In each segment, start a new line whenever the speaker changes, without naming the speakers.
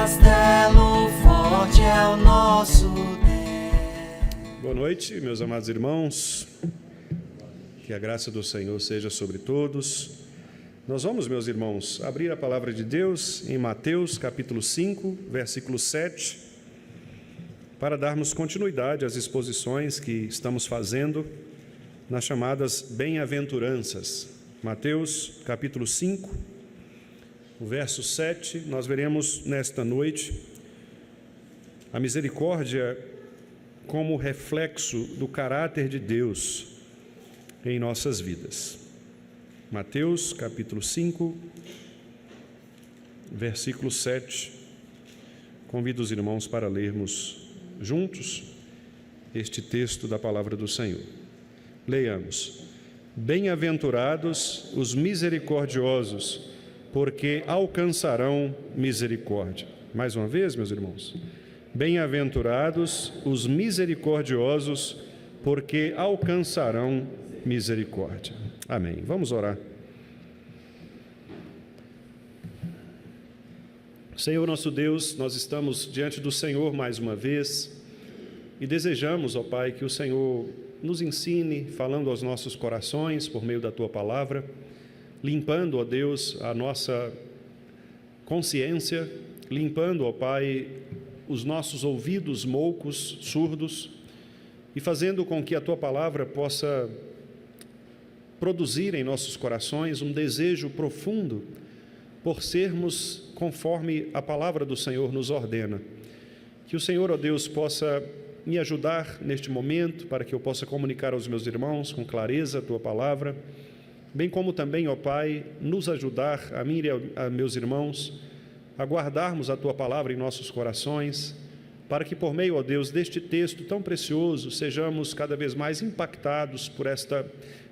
castelo forte é o nosso Deus.
Boa noite, meus amados irmãos. Que a graça do Senhor seja sobre todos. Nós vamos, meus irmãos, abrir a palavra de Deus em Mateus, capítulo 5, versículo 7, para darmos continuidade às exposições que estamos fazendo nas chamadas bem-aventuranças. Mateus, capítulo 5, o verso 7, nós veremos nesta noite a misericórdia como reflexo do caráter de Deus em nossas vidas. Mateus, capítulo 5, versículo 7. Convido os irmãos para lermos juntos este texto da palavra do Senhor. Leiamos. Bem-aventurados os misericordiosos, porque alcançarão misericórdia. Mais uma vez, meus irmãos. Bem-aventurados os misericordiosos, porque alcançarão misericórdia. Amém. Vamos orar. Senhor nosso Deus, nós estamos diante do Senhor mais uma vez e desejamos, ó Pai, que o Senhor nos ensine, falando aos nossos corações por meio da Tua palavra, limpando, ó Deus, a nossa consciência, limpando, ó Pai, os nossos ouvidos moucos, surdos, e fazendo com que a Tua palavra possa produzir em nossos corações um desejo profundo por sermos conforme a palavra do Senhor nos ordena. Que o Senhor, ó Deus, possa me ajudar neste momento para que eu possa comunicar aos meus irmãos com clareza a Tua palavra, bem como também, ó Pai, nos ajudar, a mim e a meus irmãos, a guardarmos a Tua palavra em nossos corações, para que por meio, ó Deus, deste texto tão precioso, sejamos cada vez mais impactados por esta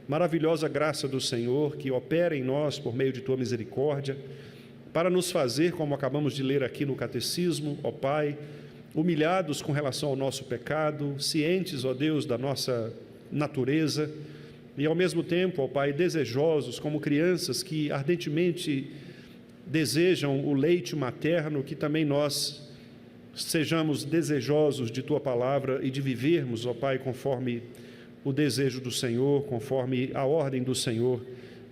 maravilhosa graça do Senhor, que opera em nós por meio de Tua misericórdia, para nos fazer, como acabamos de ler aqui no Catecismo, ó Pai, humilhados com relação ao nosso pecado, cientes, ó Deus, da nossa natureza, e ao mesmo tempo, ó Pai, desejosos como crianças que ardentemente desejam o leite materno, que também nós sejamos desejosos de Tua palavra e de vivermos, ó Pai, conforme o desejo do Senhor, conforme a ordem do Senhor,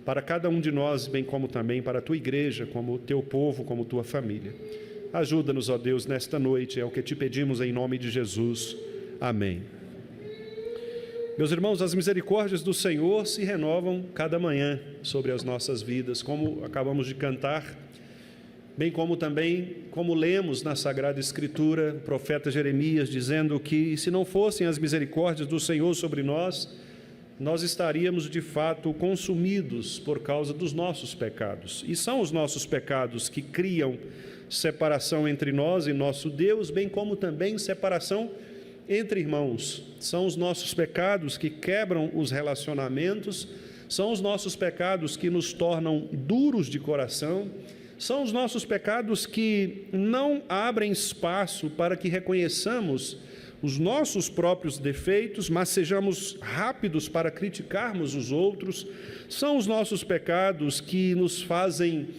para cada um de nós, bem como também para a Tua igreja, como Teu povo, como Tua família. Ajuda-nos, ó Deus, nesta noite, é o que Te pedimos em nome de Jesus. Amém. Meus irmãos, as misericórdias do Senhor se renovam cada manhã sobre as nossas vidas, como acabamos de cantar, bem como também, como lemos na Sagrada Escritura, o profeta Jeremias dizendo que se não fossem as misericórdias do Senhor sobre nós, nós estaríamos de fato consumidos por causa dos nossos pecados. E são os nossos pecados que criam separação entre nós e nosso Deus, bem como também separação entre irmãos. São os nossos pecados que quebram os relacionamentos, são os nossos pecados que nos tornam duros de coração, são os nossos pecados que não abrem espaço para que reconheçamos os nossos próprios defeitos, mas sejamos rápidos para criticarmos os outros. São os nossos pecados que nos fazem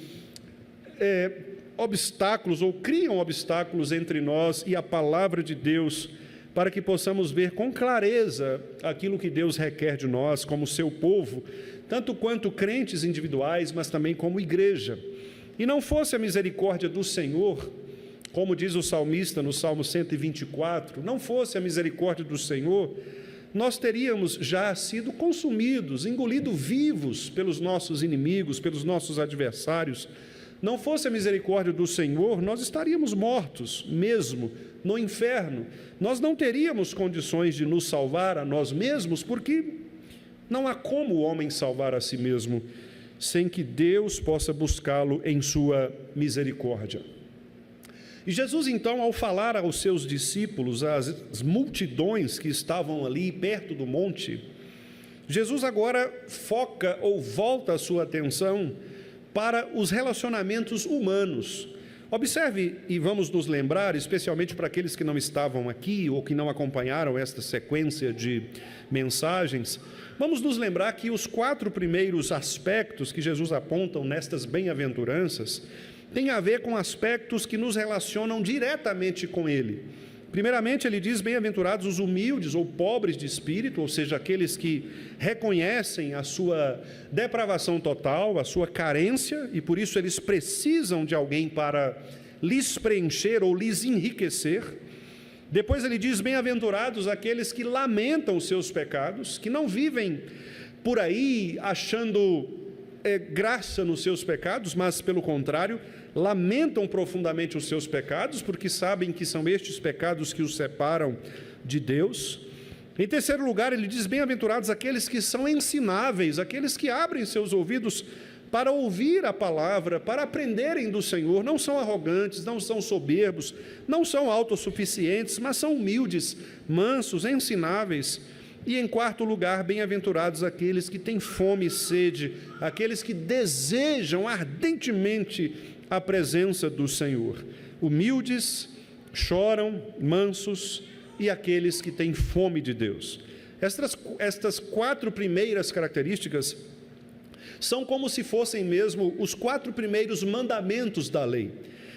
obstáculos ou criam obstáculos entre nós e a palavra de Deus, para que possamos ver com clareza aquilo que Deus requer de nós como seu povo, tanto quanto crentes individuais, mas também como igreja. E não fosse a misericórdia do Senhor, como diz o salmista no Salmo 124, não fosse a misericórdia do Senhor, nós teríamos já sido consumidos, engolidos vivos pelos nossos inimigos, pelos nossos adversários. Não fosse a misericórdia do Senhor, nós estaríamos mortos mesmo no inferno. Nós não teríamos condições de nos salvar a nós mesmos, porque não há como o homem salvar a si mesmo sem que Deus possa buscá-lo em sua misericórdia. E Jesus, então, ao falar aos seus discípulos, às multidões que estavam ali perto do monte, Jesus agora foca ou volta a sua atenção para os relacionamentos humanos. Observe, e vamos nos lembrar, especialmente para aqueles que não estavam aqui ou que não acompanharam esta sequência de mensagens, vamos nos lembrar que os 4 primeiros aspectos que Jesus aponta nestas bem-aventuranças tem a ver com aspectos que nos relacionam diretamente com Ele. Primeiramente, ele diz: bem-aventurados os humildes ou pobres de espírito, ou seja, aqueles que reconhecem a sua depravação total, a sua carência, e por isso eles precisam de alguém para lhes preencher ou lhes enriquecer. Depois ele diz: bem-aventurados aqueles que lamentam os seus pecados, que não vivem por aí achando graça nos seus pecados, mas pelo contrário, lamentam profundamente os seus pecados, porque sabem que são estes pecados que os separam de Deus. Em terceiro lugar, ele diz: bem-aventurados aqueles que são ensináveis, aqueles que abrem seus ouvidos para ouvir a palavra, para aprenderem do Senhor, não são arrogantes, não são soberbos, não são autossuficientes, mas são humildes, mansos, ensináveis. E em quarto lugar, bem-aventurados aqueles que têm fome e sede, aqueles que desejam ardentemente a presença do Senhor. Humildes, choram, mansos e aqueles que têm fome de Deus. Estas quatro primeiras características são como se fossem mesmo os quatro primeiros mandamentos da lei.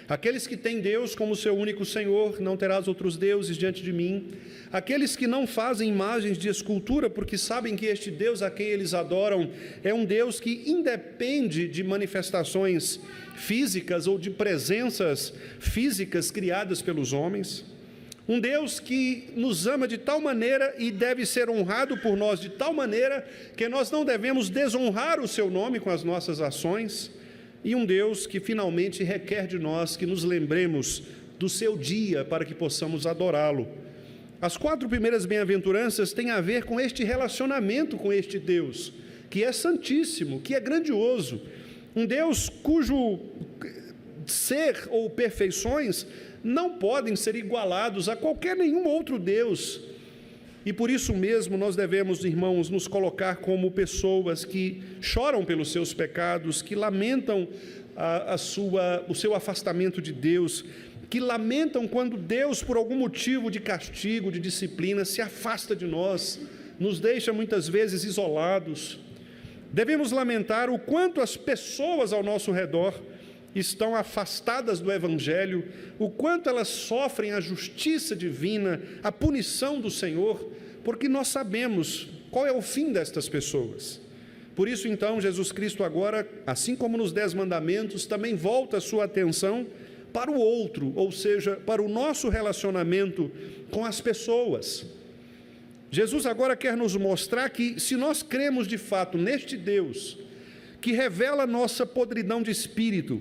Aqueles que têm Deus como seu único Senhor, não terás outros deuses diante de mim. Aqueles que não fazem imagens de escultura, porque sabem que este Deus a quem eles adoram é um Deus que independe de manifestações físicas ou de presenças físicas criadas pelos homens. Um Deus que nos ama de tal maneira e deve ser honrado por nós de tal maneira que nós não devemos desonrar o seu nome com as nossas ações. E um Deus que finalmente requer de nós que nos lembremos do seu dia para que possamos adorá-lo. As quatro primeiras bem-aventuranças têm a ver com este relacionamento com este Deus, que é santíssimo, que é grandioso. Um Deus cujo ser ou perfeições não podem ser igualados a qualquer nenhum outro Deus. E por isso mesmo nós devemos, irmãos, nos colocar como pessoas que choram pelos seus pecados, que lamentam o seu afastamento de Deus, que lamentam quando Deus, por algum motivo de castigo, de disciplina, se afasta de nós, nos deixa muitas vezes isolados. Devemos lamentar o quanto as pessoas ao nosso redor estão afastadas do Evangelho, o quanto elas sofrem a justiça divina, a punição do Senhor, porque nós sabemos qual é o fim destas pessoas. Por isso, então, Jesus Cristo agora, assim como nos 10 mandamentos, também volta a sua atenção para o outro, ou seja, para o nosso relacionamento com as pessoas. Jesus agora quer nos mostrar que, se nós cremos de fato neste Deus, que revela nossa podridão de espírito,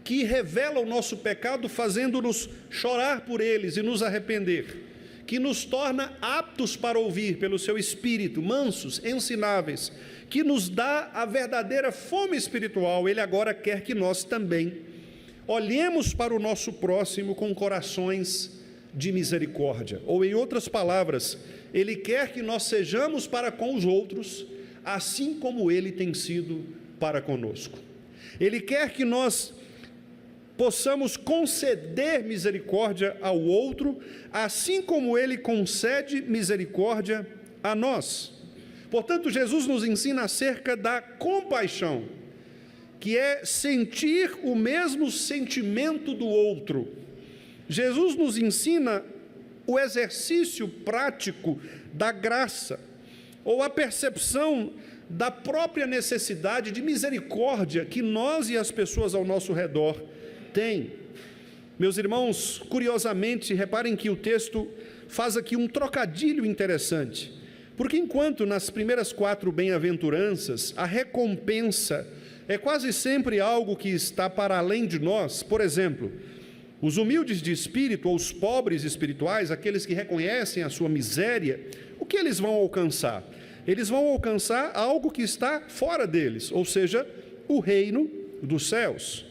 que revela o nosso pecado, fazendo-nos chorar por eles e nos arrepender, que nos torna aptos para ouvir pelo seu Espírito, mansos, ensináveis, que nos dá a verdadeira fome espiritual. Ele agora quer que nós também olhemos para o nosso próximo com corações de misericórdia, ou em outras palavras, Ele quer que nós sejamos para com os outros, assim como Ele tem sido para conosco. Ele quer que nós possamos conceder misericórdia ao outro, assim como Ele concede misericórdia a nós. Portanto, Jesus nos ensina acerca da compaixão, que é sentir o mesmo sentimento do outro. Jesus nos ensina o exercício prático da graça, ou a percepção da própria necessidade de misericórdia que nós e as pessoas ao nosso redor têm. Meus irmãos, curiosamente, reparem que o texto faz aqui um trocadilho interessante, porque enquanto nas primeiras 4 bem-aventuranças a recompensa é quase sempre algo que está para além de nós, por exemplo, os humildes de espírito ou os pobres espirituais, aqueles que reconhecem a sua miséria, o que eles vão alcançar? Eles vão alcançar algo que está fora deles, ou seja, o reino dos céus.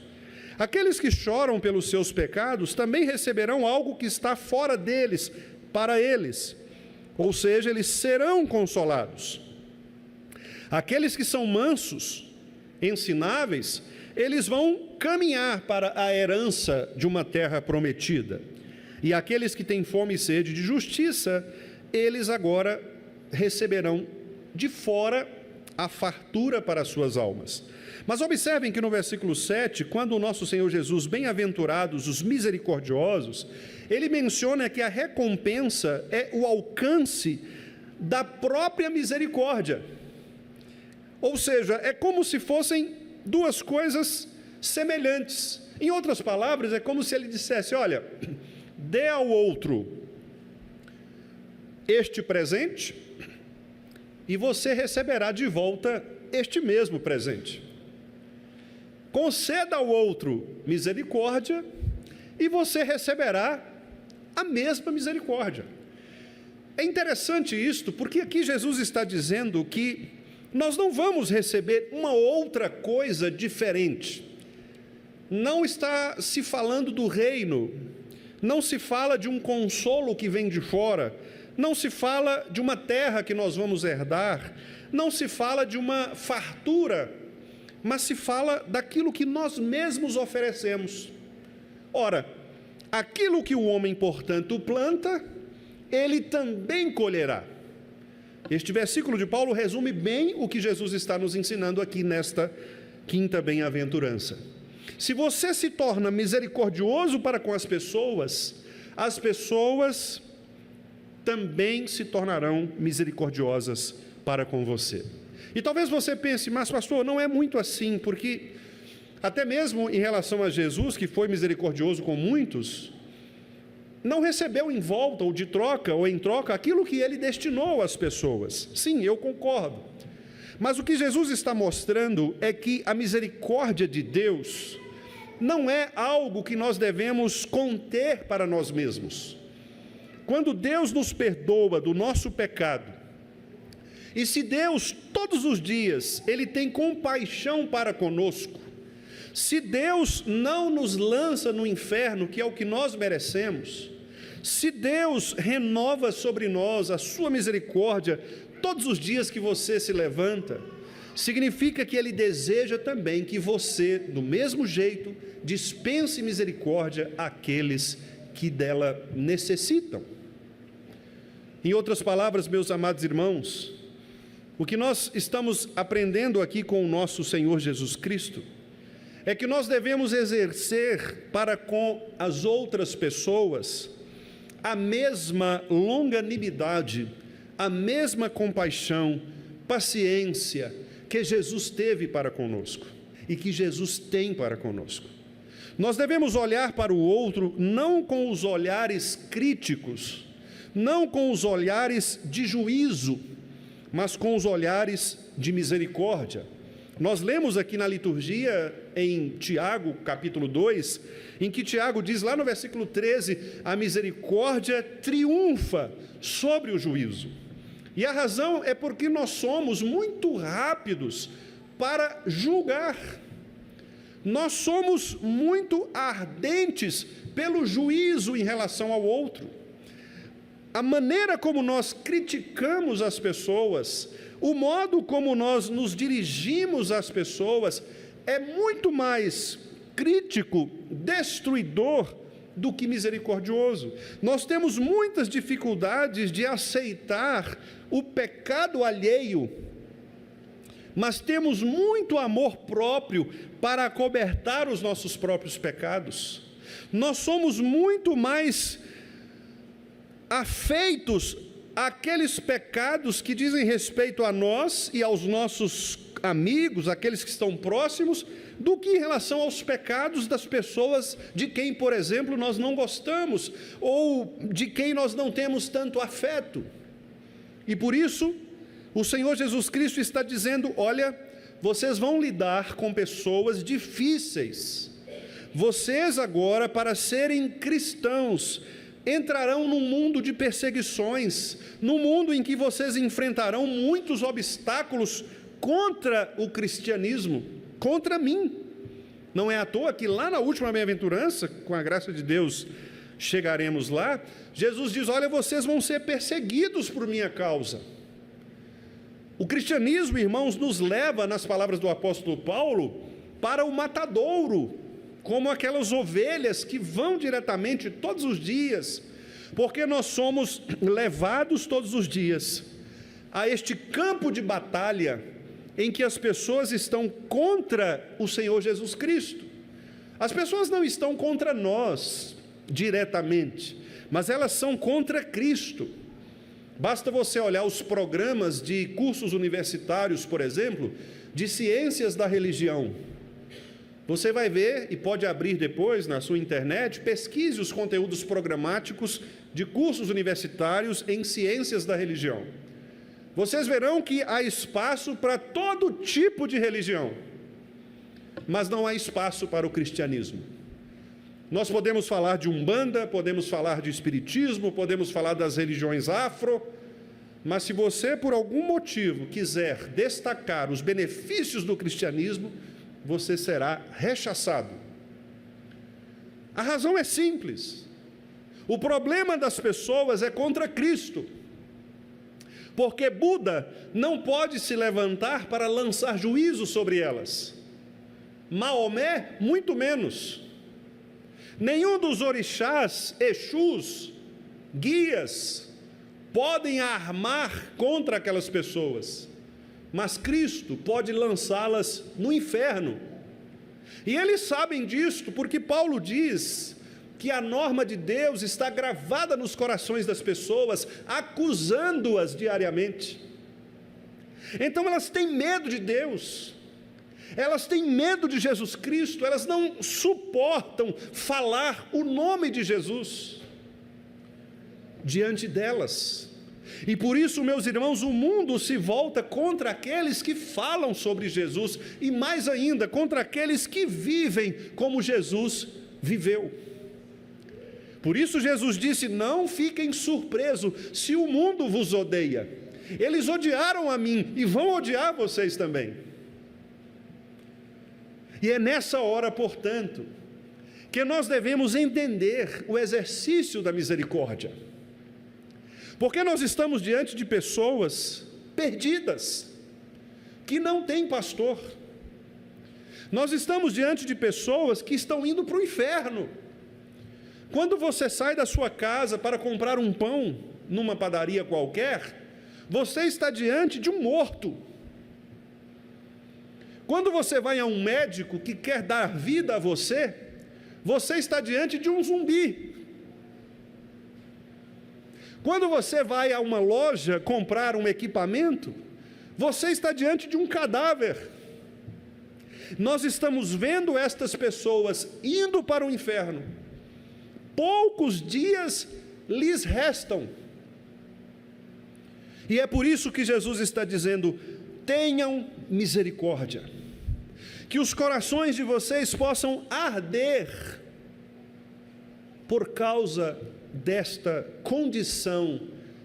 Aqueles que choram pelos seus pecados também receberão algo que está fora deles, para eles, ou seja, eles serão consolados. Aqueles que são mansos, ensináveis, eles vão caminhar para a herança de uma terra prometida. E aqueles que têm fome e sede de justiça, eles agora receberão de fora a fartura para as suas almas. Mas observem que no versículo 7, quando o nosso Senhor Jesus, bem-aventurados os misericordiosos, ele menciona que a recompensa é o alcance da própria misericórdia. Ou seja, é como se fossem duas coisas semelhantes. Em outras palavras, é como se ele dissesse: olha, dê ao outro este presente e você receberá de volta este mesmo presente. Conceda ao outro misericórdia e você receberá a mesma misericórdia. É interessante isto, porque aqui Jesus está dizendo que nós não vamos receber uma outra coisa diferente. Não está se falando do reino, não se fala de um consolo que vem de fora, não se fala de uma terra que nós vamos herdar, não se fala de uma fartura, mas se fala daquilo que nós mesmos oferecemos. Ora, aquilo que o homem, portanto, planta, ele também colherá. Este versículo de Paulo resume bem o que Jesus está nos ensinando aqui nesta quinta bem-aventurança. Se você se torna misericordioso para com as pessoas também se tornarão misericordiosas para com você. E talvez você pense: mas pastor, não é muito assim, porque até mesmo em relação a Jesus, que foi misericordioso com muitos, não recebeu em volta ou de troca ou em troca aquilo que ele destinou às pessoas. Sim, eu concordo. Mas o que Jesus está mostrando é que a misericórdia de Deus não é algo que nós devemos conter para nós mesmos. Quando Deus nos perdoa do nosso pecado, e se Deus todos os dias Ele tem compaixão para conosco, se Deus não nos lança no inferno, que é o que nós merecemos, se Deus renova sobre nós a sua misericórdia todos os dias que você se levanta, significa que Ele deseja também que você, do mesmo jeito, dispense misericórdia àqueles que dela necessitam. Em outras palavras, meus amados irmãos, o que nós estamos aprendendo aqui com o nosso Senhor Jesus Cristo é que nós devemos exercer para com as outras pessoas a mesma longanimidade, a mesma compaixão, paciência que Jesus teve para conosco e que Jesus tem para conosco. Nós devemos olhar para o outro não com os olhares críticos, não com os olhares de juízo, mas com os olhares de misericórdia. Nós lemos aqui na liturgia em Tiago, capítulo 2, em que Tiago diz lá no versículo 13, a misericórdia triunfa sobre o juízo. E a razão é porque nós somos muito rápidos para julgar. Nós somos muito ardentes pelo juízo em relação ao outro. A maneira como nós criticamos as pessoas, o modo como nós nos dirigimos às pessoas, é muito mais crítico, destruidor, do que misericordioso. Nós temos muitas dificuldades de aceitar o pecado alheio, mas temos muito amor próprio para acobertar os nossos próprios pecados. Nós somos muito mais afeitos àqueles pecados que dizem respeito a nós e aos nossos amigos, aqueles que estão próximos, do que em relação aos pecados das pessoas de quem, por exemplo, nós não gostamos, ou de quem nós não temos tanto afeto. E por isso, o Senhor Jesus Cristo está dizendo: olha, vocês vão lidar com pessoas difíceis. Vocês agora, para serem cristãos, entrarão num mundo de perseguições, num mundo em que vocês enfrentarão muitos obstáculos contra o cristianismo, contra mim. Não é à toa que lá na última bem-aventurança, com a graça de Deus, chegaremos lá, Jesus diz: olha, vocês vão ser perseguidos por minha causa. O cristianismo, irmãos, nos leva, nas palavras do apóstolo Paulo, para o matadouro, como aquelas ovelhas que vão diretamente todos os dias, porque nós somos levados todos os dias a este campo de batalha em que as pessoas estão contra o Senhor Jesus Cristo. As pessoas não estão contra nós diretamente, mas elas são contra Cristo. Basta você olhar os programas de cursos universitários, por exemplo, de ciências da religião. Você vai ver, e pode abrir depois na sua internet, pesquise os conteúdos programáticos de cursos universitários em ciências da religião. Vocês verão que há espaço para todo tipo de religião, mas não há espaço para o cristianismo. Nós podemos falar de Umbanda, podemos falar de Espiritismo, podemos falar das religiões afro, mas se você, por algum motivo, quiser destacar os benefícios do cristianismo, você será rechaçado. A razão é simples. O problema das pessoas é contra Cristo, porque Buda não pode se levantar para lançar juízo sobre elas. Maomé, muito menos. Nenhum dos orixás, exus, guias, podem armar contra aquelas pessoas, mas Cristo pode lançá-las no inferno. E eles sabem disto, porque Paulo diz que a norma de Deus está gravada nos corações das pessoas, acusando-as diariamente. Então elas têm medo de Deus, elas têm medo de Jesus Cristo, elas não suportam falar o nome de Jesus diante delas. E por isso, meus irmãos, o mundo se volta contra aqueles que falam sobre Jesus, e mais ainda, contra aqueles que vivem como Jesus viveu. Por isso Jesus disse: não fiquem surpresos se o mundo vos odeia. Eles odiaram a mim e vão odiar vocês também. E é nessa hora, portanto, que nós devemos entender o exercício da misericórdia. Porque nós estamos diante de pessoas perdidas, que não têm pastor. Nós estamos diante de pessoas que estão indo para o inferno. Quando você sai da sua casa para comprar um pão numa padaria qualquer, você está diante de um morto. Quando você vai a um médico que quer dar vida a você, você está diante de um zumbi. Quando você vai a uma loja comprar um equipamento, você está diante de um cadáver. Nós estamos vendo estas pessoas indo para o inferno. Poucos dias lhes restam. E é por isso que Jesus está dizendo: tenham misericórdia, que os corações de vocês possam arder por causa desta condição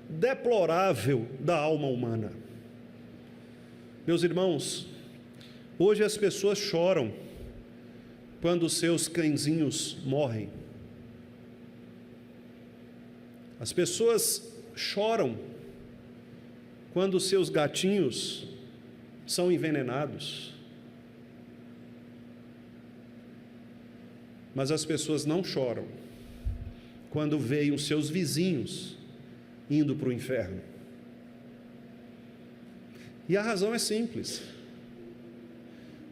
deplorável da alma humana. Meus irmãos, hoje as pessoas choram quando seus cãezinhos morrem. As pessoas choram quando seus gatinhos são envenenados. Mas as pessoas não choram quando veem os seus vizinhos indo para o inferno. E a razão é simples.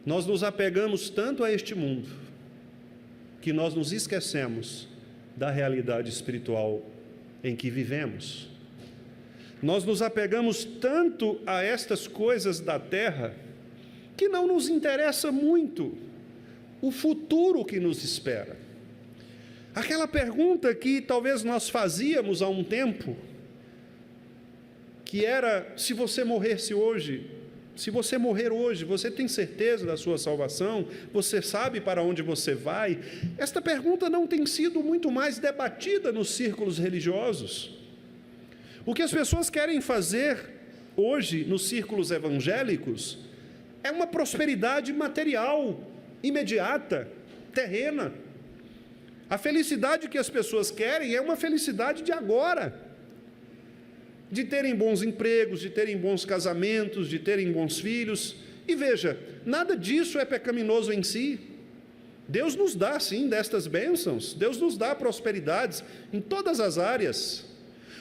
Nós nos apegamos tanto a este mundo, que nós nos esquecemos da realidade espiritual em que vivemos. Nós nos apegamos tanto a estas coisas da terra, que não nos interessa muito o futuro que nos espera. Aquela pergunta que talvez nós fazíamos há um tempo, que era: se você morresse hoje, se você morrer hoje, você tem certeza da sua salvação? Você sabe para onde você vai? Esta pergunta não tem sido muito mais debatida nos círculos religiosos. O que as pessoas querem fazer hoje nos círculos evangélicos é uma prosperidade material, imediata, terrena. A felicidade que as pessoas querem é uma felicidade de agora, de terem bons empregos, de terem bons casamentos, de terem bons filhos. E veja, nada disso é pecaminoso em si. Deus nos dá sim destas bênçãos, Deus nos dá prosperidades em todas as áreas.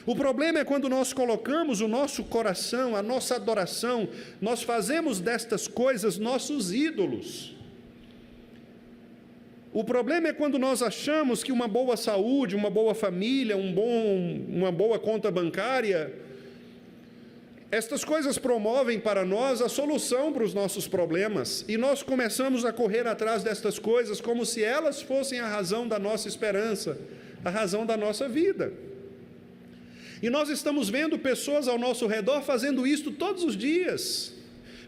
O problema é quando nós colocamos o nosso coração, a nossa adoração, nós fazemos destas coisas nossos ídolos. O problema é quando nós achamos que uma boa saúde, uma boa família, uma boa conta bancária, estas coisas promovem para nós a solução para os nossos problemas, e nós começamos a correr atrás destas coisas como se elas fossem a razão da nossa esperança, a razão da nossa vida. E nós estamos vendo pessoas ao nosso redor fazendo isto todos os dias.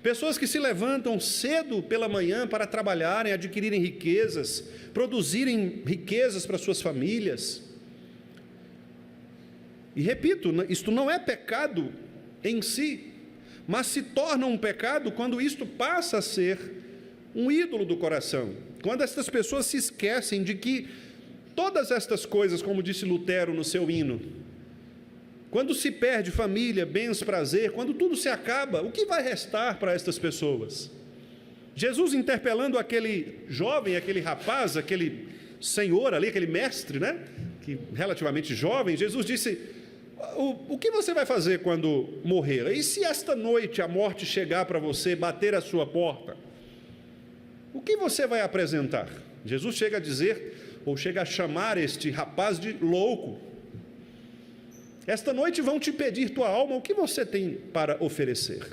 Pessoas que se levantam cedo pela manhã para trabalharem, adquirirem riquezas, produzirem riquezas para suas famílias. E repito, isto não é pecado em si, mas se torna um pecado quando isto passa a ser um ídolo do coração. Quando estas pessoas se esquecem de que todas estas coisas, como disse Lutero no seu hino, quando se perde família, bens, prazer, quando tudo se acaba, o que vai restar para estas pessoas? Jesus interpelando aquele jovem, aquele rapaz, aquele senhor ali, aquele mestre, né? Que relativamente jovem, Jesus disse: o que você vai fazer quando morrer? E se esta noite a morte chegar para você, bater a sua porta, o que você vai apresentar? Jesus chega a dizer, ou chega a chamar este rapaz de louco. Esta noite vão te pedir tua alma, o que você tem para oferecer?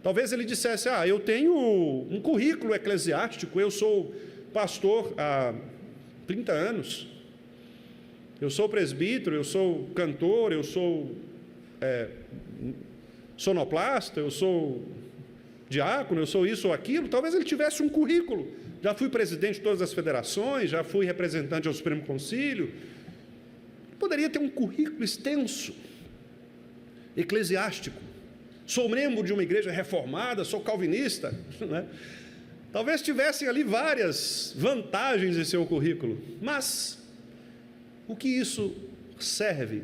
Talvez ele dissesse: eu tenho um currículo eclesiástico, eu sou pastor há 30 anos, eu sou presbítero, eu sou cantor, eu sou sonoplasta, eu sou diácono, eu sou isso ou aquilo. Talvez ele tivesse um currículo, já fui presidente de todas as federações, já fui representante ao Supremo Concílio. Poderia ter um currículo extenso, eclesiástico. Sou membro de uma igreja reformada, sou calvinista, né? Talvez tivessem ali várias vantagens em seu currículo, mas o que isso serve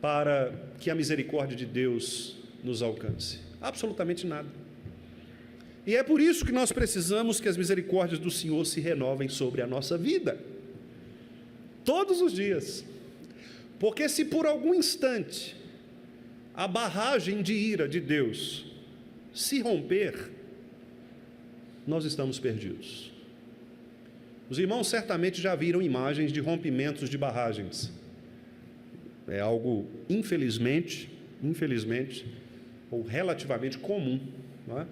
para que a misericórdia de Deus nos alcance? Absolutamente nada. E é por isso que nós precisamos que as misericórdias do Senhor se renovem sobre a nossa vida. Todos os dias, porque se por algum instante a barragem de ira de Deus se romper, nós estamos perdidos. Os irmãos certamente já viram imagens de rompimentos de barragens. É algo, infelizmente, ou relativamente comum, não é?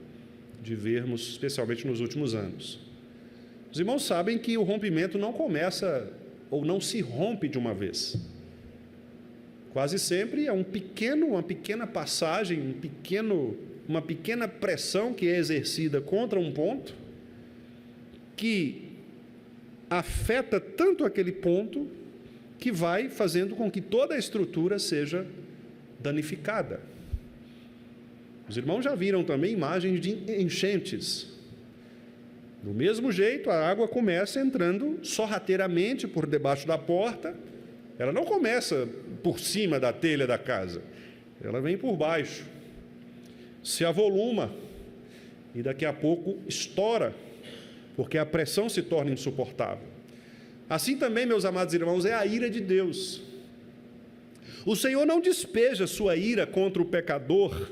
De vermos, especialmente nos últimos anos. Os irmãos sabem que o rompimento não começa ou não se rompe de uma vez. Quase sempre é uma pequena passagem, uma pequena pressão que é exercida contra um ponto, que afeta tanto aquele ponto, que vai fazendo com que toda a estrutura seja danificada. Os irmãos já viram também imagens de enchentes. Do mesmo jeito, a água começa entrando sorrateiramente por debaixo da porta. Ela não começa por cima da telha da casa, ela vem por baixo, se avoluma e daqui a pouco estoura, porque a pressão se torna insuportável. Assim também, meus amados irmãos, é a ira de Deus. O Senhor não despeja sua ira contra o pecador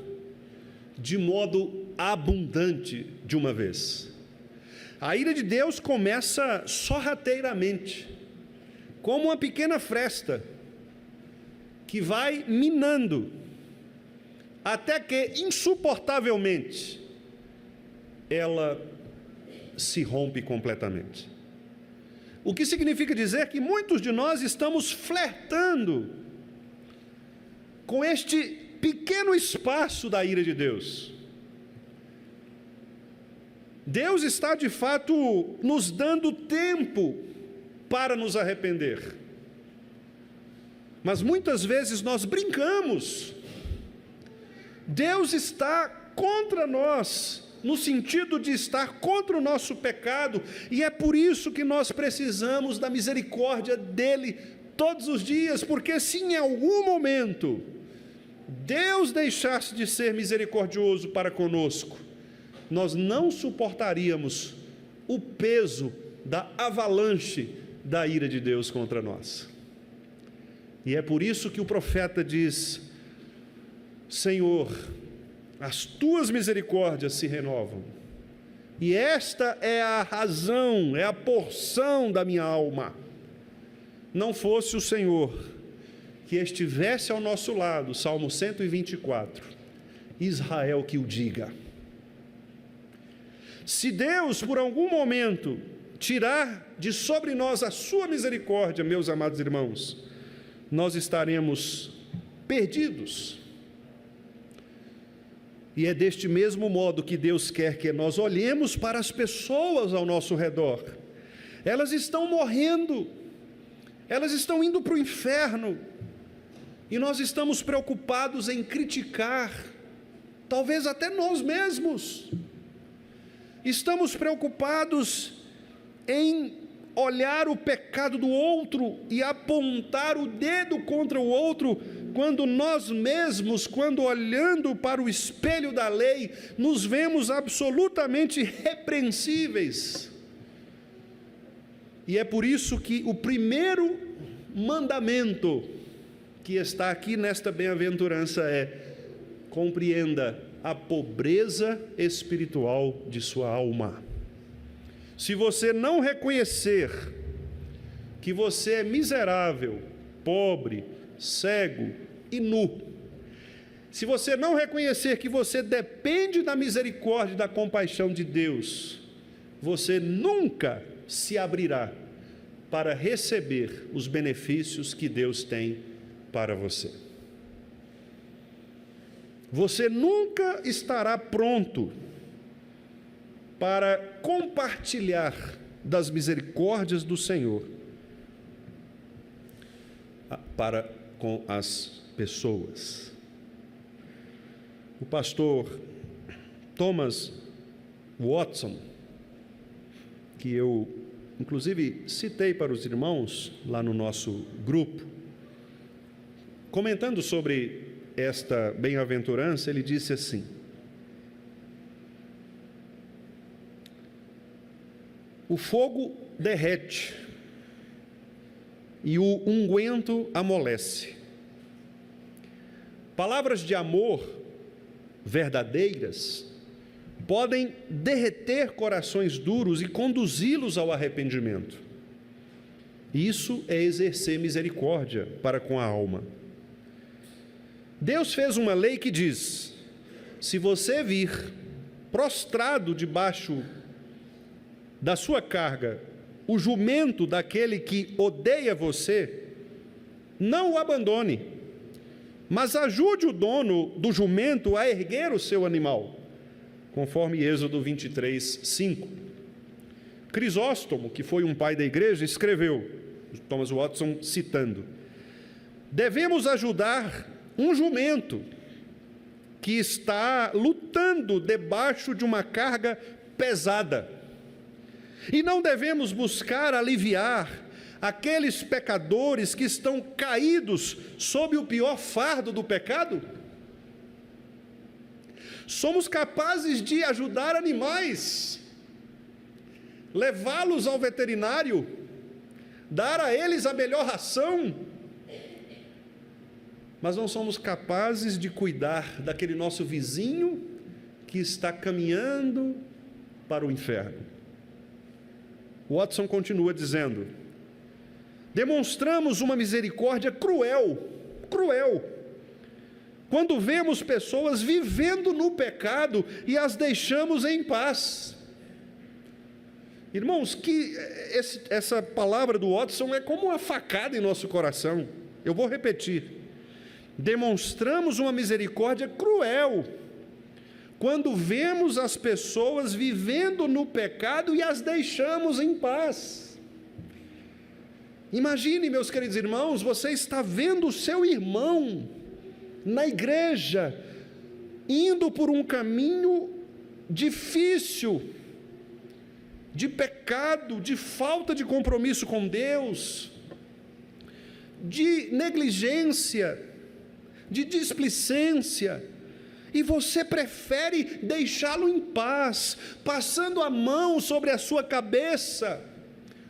de modo abundante de uma vez. A ira de Deus começa sorrateiramente, como uma pequena fresta, que vai minando, até que, insuportavelmente, ela se rompe completamente. O que significa dizer que muitos de nós estamos flertando com este pequeno espaço da ira de Deus. Deus está de fato nos dando tempo para nos arrepender, mas muitas vezes nós brincamos. Deus está contra nós, no sentido de estar contra o nosso pecado, e é por isso que nós precisamos da misericórdia dEle todos os dias, porque se em algum momento Deus deixasse de ser misericordioso para conosco, nós não suportaríamos o peso da avalanche da ira de Deus contra nós. E é por isso que o profeta diz: Senhor, as tuas misericórdias se renovam. E esta é a razão, é a porção da minha alma. Não fosse o Senhor que estivesse ao nosso lado, Salmo 124, Israel que o diga. Se Deus, por algum momento, tirar de sobre nós a sua misericórdia, meus amados irmãos, nós estaremos perdidos. E é deste mesmo modo que Deus quer que nós olhemos para as pessoas ao nosso redor. Elas estão morrendo, elas estão indo para o inferno, e nós estamos preocupados em criticar, talvez até nós mesmos. Estamos preocupados em olhar o pecado do outro e apontar o dedo contra o outro, quando nós mesmos, quando olhando para o espelho da lei, nos vemos absolutamente repreensíveis. E é por isso que o primeiro mandamento que está aqui nesta bem-aventurança é: compreenda a pobreza espiritual de sua alma. Se você não reconhecer que você é miserável, pobre, cego e nu, se você não reconhecer que você depende da misericórdia e da compaixão de Deus, você nunca se abrirá para receber os benefícios que Deus tem para você. Você nunca estará pronto para compartilhar das misericórdias do Senhor para com as pessoas. O pastor Thomas Watson, que eu inclusive citei para os irmãos lá no nosso grupo, comentando sobre esta bem-aventurança, ele disse assim: o fogo derrete e o unguento amolece. Palavras de amor verdadeiras podem derreter corações duros e conduzi-los ao arrependimento. Isso é exercer misericórdia para com a alma. Deus fez uma lei que diz: se você vir prostrado debaixo da sua carga o jumento daquele que odeia você, não o abandone, mas ajude o dono do jumento a erguer o seu animal, conforme Êxodo 23, 5. Crisóstomo, que foi um pai da igreja, escreveu, Thomas Watson citando: devemos ajudar um jumento que está lutando debaixo de uma carga pesada, e não devemos buscar aliviar aqueles pecadores que estão caídos sob o pior fardo do pecado. Somos capazes de ajudar animais, levá-los ao veterinário, dar a eles a melhor ração, mas não somos capazes de cuidar daquele nosso vizinho que está caminhando para o inferno. Watson continua dizendo: demonstramos uma misericórdia cruel, quando vemos pessoas vivendo no pecado e as deixamos em paz. Irmãos, que essa palavra do Watson é como uma facada em nosso coração. Eu vou repetir: demonstramos uma misericórdia cruel quando vemos as pessoas vivendo no pecado e as deixamos em paz. Imagine, meus queridos irmãos, você está vendo o seu irmão na igreja indo por um caminho difícil, de pecado, de falta de compromisso com Deus, de negligência, de displicência, e você prefere deixá-lo em paz, passando a mão sobre a sua cabeça,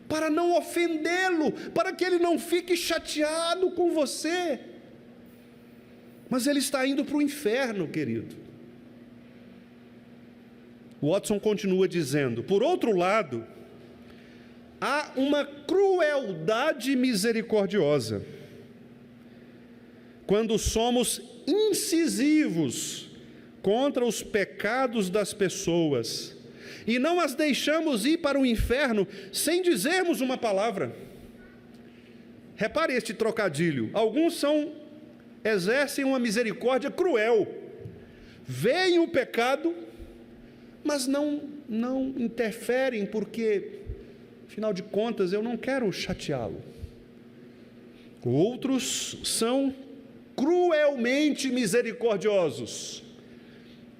para não ofendê-lo, para que ele não fique chateado com você. Mas ele está indo para o inferno, querido. Watson continua dizendo: por outro lado, há uma crueldade misericordiosa quando somos incisivos contra os pecados das pessoas e não as deixamos ir para o inferno sem dizermos uma palavra. Repare este trocadilho. Alguns exercem uma misericórdia cruel, veem o pecado, mas não interferem, porque, afinal de contas, eu não quero chateá-lo. Outros são cruelmente misericordiosos.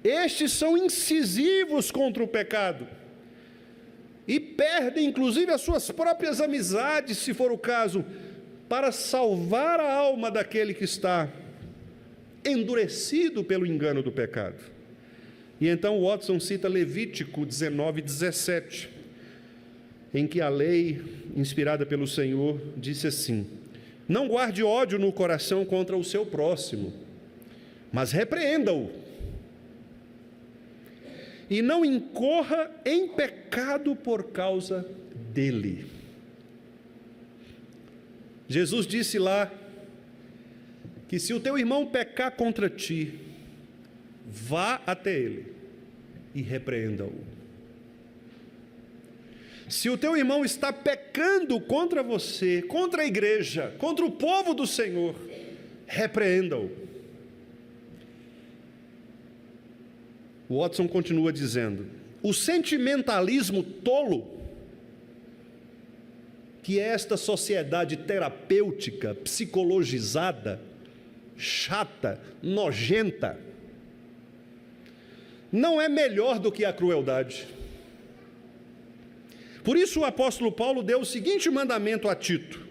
Estes são incisivos contra o pecado e perdem, inclusive, as suas próprias amizades, se for o caso, para salvar a alma daquele que está endurecido pelo engano do pecado. E então Watson cita Levítico 19:17, em que a lei, inspirada pelo Senhor, disse assim: não guarde ódio no coração contra o seu próximo, mas repreenda-o, e não incorra em pecado por causa dele. Jesus disse lá que se o teu irmão pecar contra ti, vá até ele e repreenda-o. Se o teu irmão está pecando contra você, contra a igreja, contra o povo do Senhor, repreenda-o. Watson continua dizendo: o sentimentalismo tolo, que é esta sociedade terapêutica, psicologizada, chata, nojenta, não é melhor do que a crueldade. Por isso o apóstolo Paulo deu o seguinte mandamento a Tito: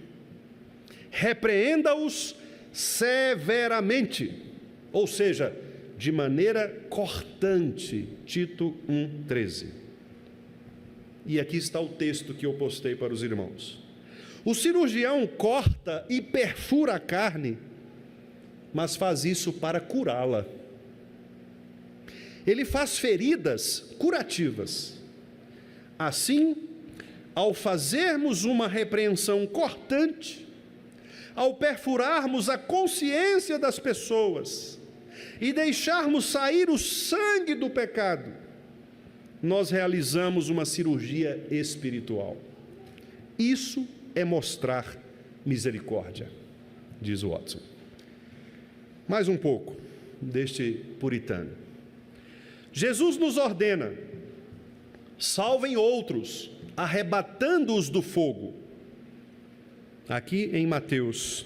repreenda-os severamente, ou seja, de maneira cortante. Tito 1:13. E aqui está o texto que eu postei para os irmãos. O cirurgião corta e perfura a carne, mas faz isso para curá-la. Ele faz feridas curativas. Assim, ao fazermos uma repreensão cortante, ao perfurarmos a consciência das pessoas e deixarmos sair o sangue do pecado, nós realizamos uma cirurgia espiritual. Isso é mostrar misericórdia, diz Watson. Mais um pouco deste puritano. Jesus nos ordena: salvem outros, arrebatando-os do fogo. Aqui em Mateus,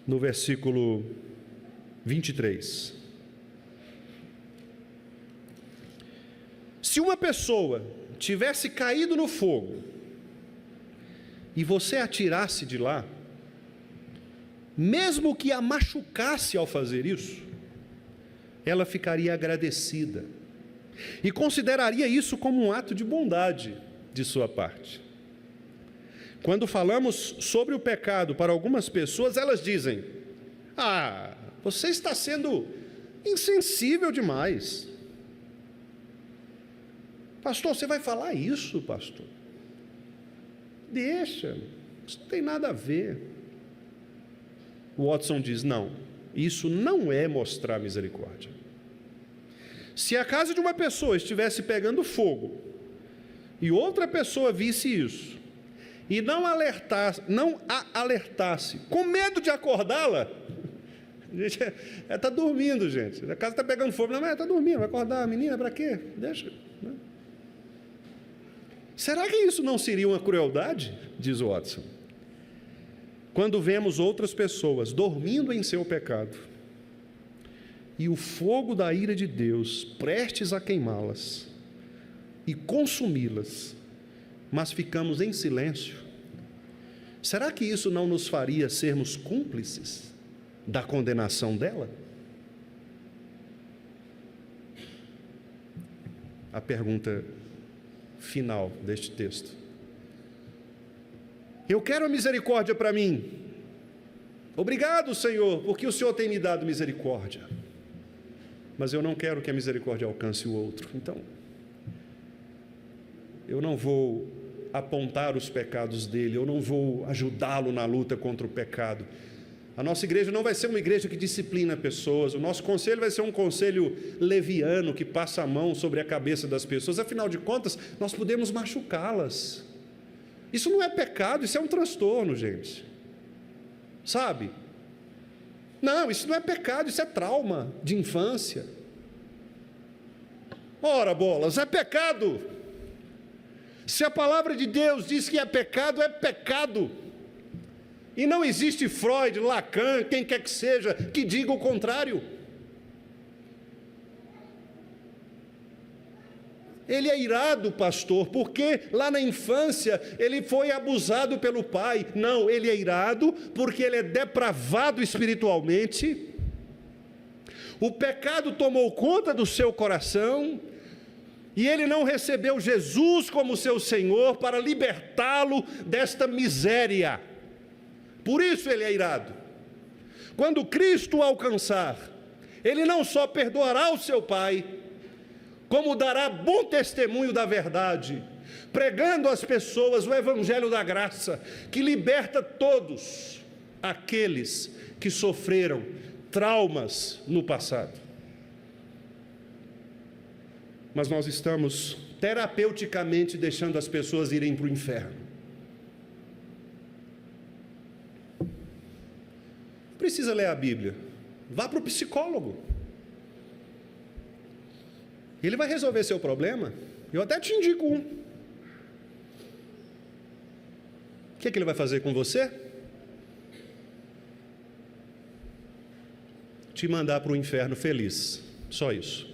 no versículo 23. Se uma pessoa tivesse caído no fogo e você atirasse de lá, mesmo que a machucasse ao fazer isso, ela ficaria agradecida e consideraria isso como um ato de bondade de sua parte. Quando falamos sobre o pecado para algumas pessoas, elas dizem: ah, você está sendo insensível demais. Pastor, você vai falar isso, pastor? Deixa, isso não tem nada a ver. Watson diz: não, isso não é mostrar misericórdia. Se a casa de uma pessoa estivesse pegando fogo e outra pessoa visse isso e não a alertasse, com medo de acordá-la, ela está dormindo, gente. A casa está pegando fogo, não, mas ela está dormindo, vai acordar a menina para quê? Deixa. Né? Será que isso não seria uma crueldade? Diz Watson. Quando vemos outras pessoas dormindo em seu pecado e o fogo da ira de Deus prestes a queimá-las e consumi-las, mas ficamos em silêncio, será que isso não nos faria sermos cúmplices da condenação dela? A pergunta final deste texto: Eu quero a misericórdia para mim. Obrigado, Senhor, porque o Senhor tem me dado misericórdia. Mas eu não quero que a misericórdia alcance o outro. Então, eu não vou apontar os pecados dele, eu não vou ajudá-lo na luta contra o pecado. A nossa igreja não vai ser uma igreja que disciplina pessoas, o nosso conselho vai ser um conselho leviano, que passa a mão sobre a cabeça das pessoas. Afinal de contas, nós podemos machucá-las. Isso não é pecado, isso é um transtorno, gente. Sabe? Não, isso não é pecado, isso é trauma de infância. Ora, bolas, é pecado. Se a palavra de Deus diz que é pecado, é pecado. E não existe Freud, Lacan, quem quer que seja, que diga o contrário. Ele é irado, pastor, porque lá na infância ele foi abusado pelo pai. Não, ele é irado porque ele é depravado espiritualmente. O pecado tomou conta do seu coração e ele não recebeu Jesus como seu Senhor para libertá-lo desta miséria. Por isso ele é irado. Quando Cristo o alcançar, ele não só perdoará o seu pai, como dará bom testemunho da verdade, pregando às pessoas o evangelho da graça, que liberta todos aqueles que sofreram traumas no passado. Mas nós estamos terapeuticamente deixando as pessoas irem para o inferno. Precisa ler a Bíblia, vá para o psicólogo. Ele vai resolver seu problema. Eu até te indico um. O que ele vai fazer com você? Te mandar para o inferno feliz. Só isso.